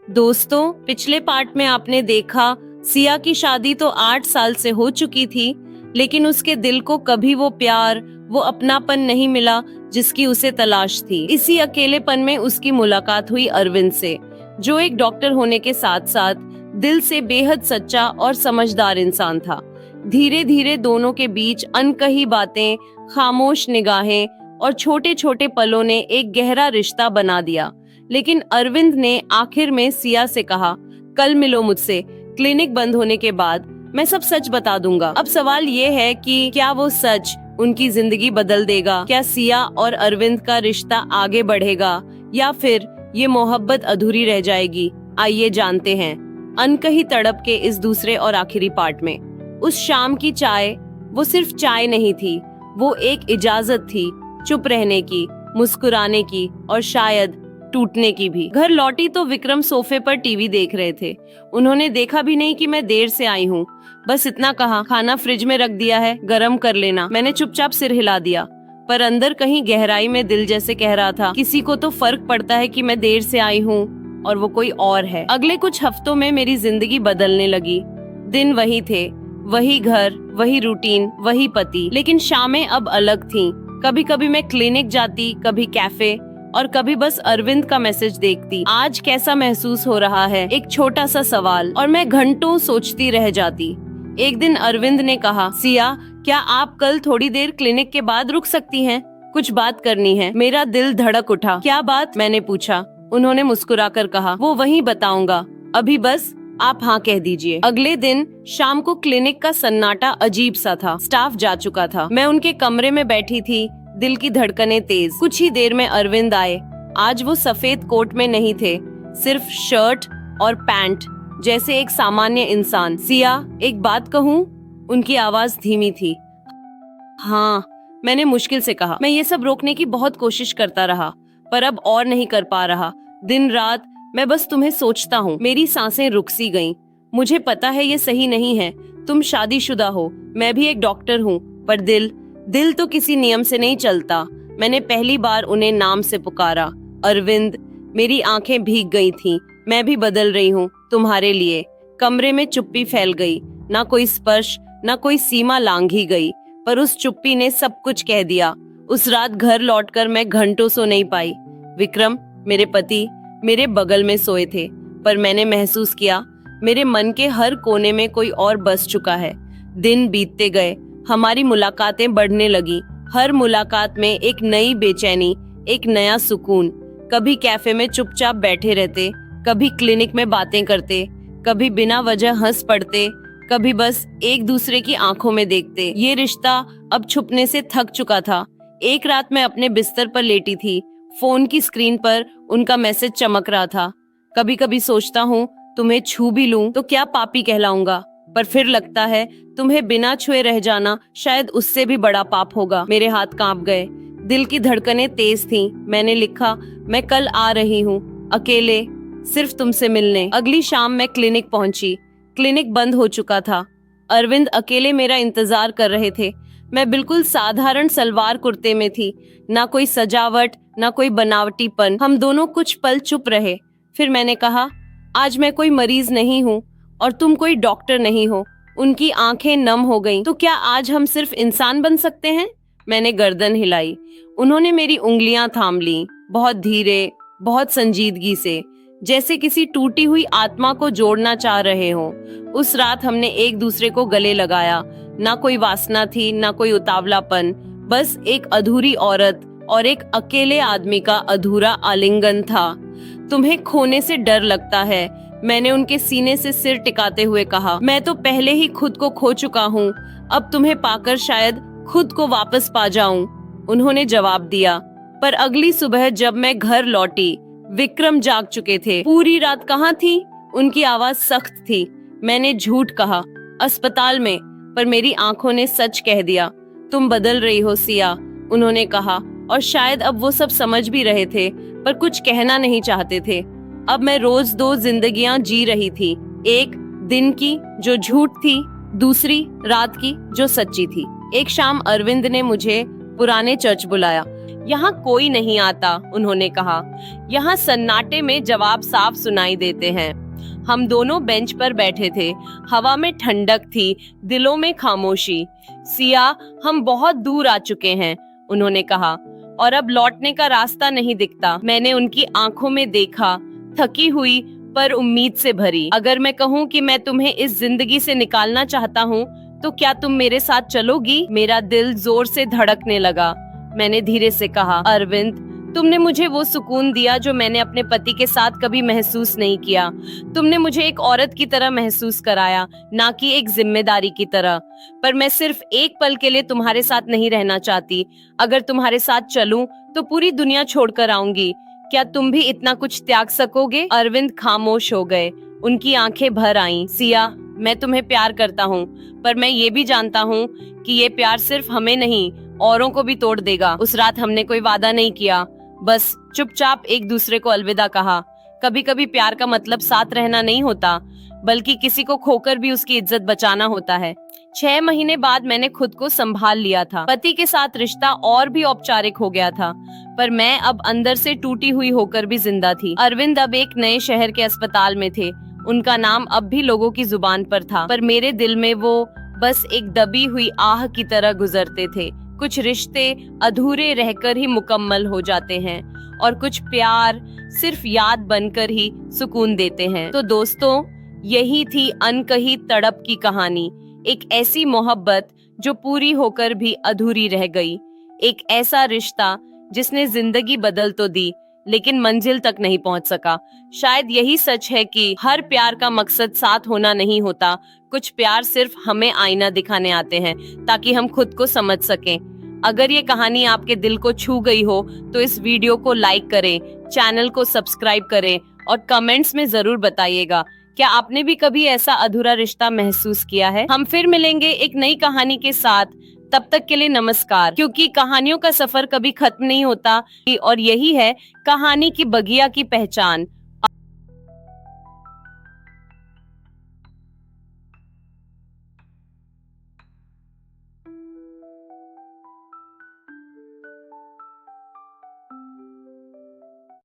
दोस्तों, पिछले पार्ट में आपने देखा सिया की शादी तो 8 साल से हो चुकी थी, लेकिन उसके दिल को कभी वो प्यार, वो अपनापन नहीं मिला जिसकी उसे तलाश थी। इसी अकेलेपन में उसकी मुलाकात हुई अरविंद से, जो एक डॉक्टर होने के साथ साथ दिल से बेहद सच्चा और समझदार इंसान था। धीरे धीरे दोनों के बीच अनकही बातें, खामोश निगाहें और छोटे छोटे पलों ने एक गहरा रिश्ता बना दिया। लेकिन अरविंद ने आखिर में सिया से कहा, कल मिलो मुझसे, क्लिनिक बंद होने के बाद मैं सब सच बता दूंगा। अब सवाल ये है कि क्या वो सच उनकी जिंदगी बदल देगा? क्या सिया और अरविंद का रिश्ता आगे बढ़ेगा या फिर ये मोहब्बत अधूरी रह जाएगी? आइए जानते हैं अनकही तड़प के इस दूसरे और आखिरी पार्ट में। उस शाम की चाय वो सिर्फ चाय नहीं थी, वो एक इजाजत थी चुप रहने की, मुस्कुराने की और शायद टूटने की भी। घर लौटी तो विक्रम सोफे पर टीवी देख रहे थे। उन्होंने देखा भी नहीं कि मैं देर से आई हूँ, बस इतना कहा, खाना फ्रिज में रख दिया है, गरम कर लेना। मैंने चुपचाप सिर हिला दिया, पर अंदर कहीं गहराई में दिल जैसे कह रहा था, किसी को तो फर्क पड़ता है कि मैं देर से आई हूँ और वो कोई और है। अगले कुछ हफ्तों में मेरी जिंदगी बदलने लगी। दिन वही थे, वही घर, वही रूटीन, वही पति, लेकिन शामें अब अलग थीं। कभी कभी मैं क्लिनिक जाती, कभी कैफे और कभी बस अरविंद का मैसेज देखती। आज कैसा महसूस हो रहा है, एक छोटा सा सवाल, और मैं घंटों सोचती रह जाती। एक दिन अरविंद ने कहा, सिया, क्या आप कल थोड़ी देर क्लिनिक के बाद रुक सकती हैं? कुछ बात करनी है। मेरा दिल धड़क उठा। क्या बात? मैंने पूछा। उन्होंने मुस्कुराकर कहा, वो वही बताऊंगा, अभी बस आप हाँ कह दीजिए। अगले दिन शाम को क्लिनिक का सन्नाटा अजीब सा था। स्टाफ जा चुका था। मैं उनके कमरे में बैठी थी, दिल की धड़कनें तेज। कुछ ही देर में अरविंद आए। आज वो सफेद कोट में नहीं थे, सिर्फ शर्ट और पैंट, जैसे एक सामान्य इंसान। सिया, एक बात कहूँ? उनकी आवाज धीमी थी। हाँ, मैंने मुश्किल से कहा। मैं ये सब रोकने की बहुत कोशिश करता रहा, पर अब और नहीं कर पा रहा। दिन रात मैं बस तुम्हें सोचता हूँ। मेरी सांसें रुक सी गईं। मुझे पता है ये सही नहीं है, तुम शादीशुदा हो, मैं भी एक डॉक्टर हूँ, पर दिल तो किसी नियम से नहीं चलता। मैंने पहली बार उन्हें नाम से पुकारा, अरविंद। मेरी आंखें भीग गई थीं। मैं भी बदल रही हूँ तुम्हारे लिए। कमरे में चुप्पी फैल गई, ना कोई स्पर्श, ना कोई सीमा लांघी गई, पर उस चुप्पी ने सब कुछ कह दिया। उस रात घर लौटकर मैं घंटों सो नहीं पाई। विक्रम, मेरे पति, मेरे बगल में सोए थे, पर मैंने महसूस किया मेरे मन के हर कोने में कोई और बस चुका है। दिन बीतते गए, हमारी मुलाकातें बढ़ने लगी। हर मुलाकात में एक नई बेचैनी, एक नया सुकून। कभी कैफे में चुपचाप बैठे रहते, कभी क्लिनिक में बातें करते, कभी बिना वजह हंस पड़ते, कभी बस एक दूसरे की आंखों में देखते। ये रिश्ता अब छुपने से थक चुका था। एक रात मैं अपने बिस्तर पर लेटी थी, फोन की स्क्रीन पर उनका मैसेज चमक रहा था। कभी कभी सोचता हूँ, तुम्हें छू भी लूं तो क्या पापी कहलाऊंगा, पर फिर लगता है तुम्हें बिना छुए रह जाना शायद उससे भी बड़ा पाप होगा। मेरे हाथ कांप गए, दिल की धड़कनें तेज थीं। मैंने लिखा, मैं कल आ रही हूँ, अकेले, सिर्फ तुमसे मिलने। अगली शाम मैं क्लिनिक पहुंची। क्लिनिक बंद हो चुका था। अरविंद अकेले मेरा इंतजार कर रहे थे। मैं बिल्कुल साधारण सलवार कुर्ते में थी, ना कोई सजावट, ना कोई बनावटीपन। हम दोनों कुछ पल चुप रहे। फिर मैंने कहा, आज मैं कोई मरीज नहीं हूँ और तुम कोई डॉक्टर नहीं हो। उनकी आंखें नम हो गईं। तो क्या आज हम सिर्फ इंसान बन सकते हैं? मैंने गर्दन हिलाई। उन्होंने मेरी उंगलियां थाम ली, बहुत धीरे, बहुत संजीदगी से, जैसे किसी टूटी हुई आत्मा को जोड़ना चाह रहे हो। उस रात हमने एक दूसरे को गले लगाया। ना कोई वासना थी, ना कोई उतावलापन, बस एक अधूरी औरत और एक अकेले आदमी का अधूरा आलिंगन था। तुम्हें खोने से डर लगता है? मैंने उनके सीने से सिर टिकाते हुए कहा। मैं तो पहले ही खुद को खो चुका हूँ, अब तुम्हें पाकर शायद खुद को वापस पा जाऊं। उन्होंने जवाब दिया। पर अगली सुबह जब मैं घर लौटी, विक्रम जाग चुके थे। पूरी रात कहाँ थी? उनकी आवाज सख्त थी। मैंने झूठ कहा, अस्पताल में, पर मेरी आंखों ने सच कह दिया। तुम बदल रही हो सिया, उन्होंने कहा, और शायद अब वो सब समझ भी रहे थे, पर कुछ कहना नहीं चाहते थे। अब मैं रोज दो जिंदगियां जी रही थी, एक दिन की जो झूठ थी, दूसरी रात की जो सच्ची थी। एक शाम अरविंद ने मुझे पुराने चर्च बुलाया। यहाँ कोई नहीं आता, उन्होंने कहा। यहाँ सन्नाटे में जवाब साफ सुनाई देते हैं। हम दोनों बेंच पर बैठे थे। हवा में ठंडक थी, दिलों में खामोशी। सिया, हम बहुत दूर आ चुके हैं, उन्होंने कहा, और अब लौटने का रास्ता नहीं दिखता। मैंने उनकी आंखों में देखा, थकी हुई पर उम्मीद से भरी। अगर मैं कहूँ कि मैं तुम्हें इस जिंदगी से निकालना चाहता हूँ, तो क्या तुम मेरे साथ चलोगी? मेरा दिल जोर से धड़कने लगा। मैंने धीरे से कहा, अरविंद, तुमने मुझे वो सुकून दिया जो मैंने अपने पति के साथ कभी महसूस नहीं किया। तुमने मुझे एक औरत की तरह महसूस कराया, ना कि एक जिम्मेदारी की तरह। पर मैं सिर्फ एक पल के लिए तुम्हारे साथ नहीं रहना चाहती। अगर तुम्हारे साथ चलूं, तो पूरी दुनिया छोड़कर आऊंगी। क्या तुम भी इतना कुछ त्याग सकोगे? अरविंद खामोश हो गए। उनकी आंखें भर आईं। सिया, मैं तुम्हें प्यार करता हूँ, पर मैं ये भी जानता हूँ कि ये प्यार सिर्फ हमें नहीं, औरों को भी तोड़ देगा। उस रात हमने कोई वादा नहीं किया, बस चुपचाप एक दूसरे को अलविदा कहा। कभी कभी प्यार का मतलब साथ रहना नहीं होता, बल्कि किसी को खोकर भी उसकी इज्जत बचाना होता है। 6 महीने बाद मैंने खुद को संभाल लिया था। पति के साथ रिश्ता और भी औपचारिक हो गया था, पर मैं अब अंदर से टूटी हुई होकर भी जिंदा थी। अरविंद अब एक नए शहर के अस्पताल में थे। उनका नाम अब भी लोगों की जुबान पर था, पर मेरे दिल में वो बस एक दबी हुई आह की तरह गुजरते थे। कुछ रिश्ते अधूरे रहकर ही मुकम्मल हो जाते हैं, और कुछ प्यार सिर्फ याद बनकर ही सुकून देते हैं। तो दोस्तों, यही थी अनकही तड़प की कहानी। एक ऐसी मोहब्बत जो पूरी होकर भी अधूरी रह गई। एक ऐसा रिश्ता जिसने जिंदगी बदल तो दी, लेकिन मंजिल तक नहीं पहुंच सका। शायद यही सच है कि हर प्यार का मकसद साथ होना नहीं होता। कुछ प्यार सिर्फ हमें आईना दिखाने आते हैं, ताकि हम खुद को समझ सकें। अगर ये कहानी आपके दिल को छू गई हो, तो इस वीडियो को लाइक करें, चैनल को सब्सक्राइब करें, और कमेंट्स में जरूर बताइएगा, क्या आपने भी कभी ऐसा अधूरा रिश्ता महसूस किया है? हम फिर मिलेंगे एक नई कहानी के साथ। तब तक के लिए नमस्कार। क्योंकि कहानियों का सफर कभी खत्म नहीं होता, और यही है कहानी की बगिया की पहचान।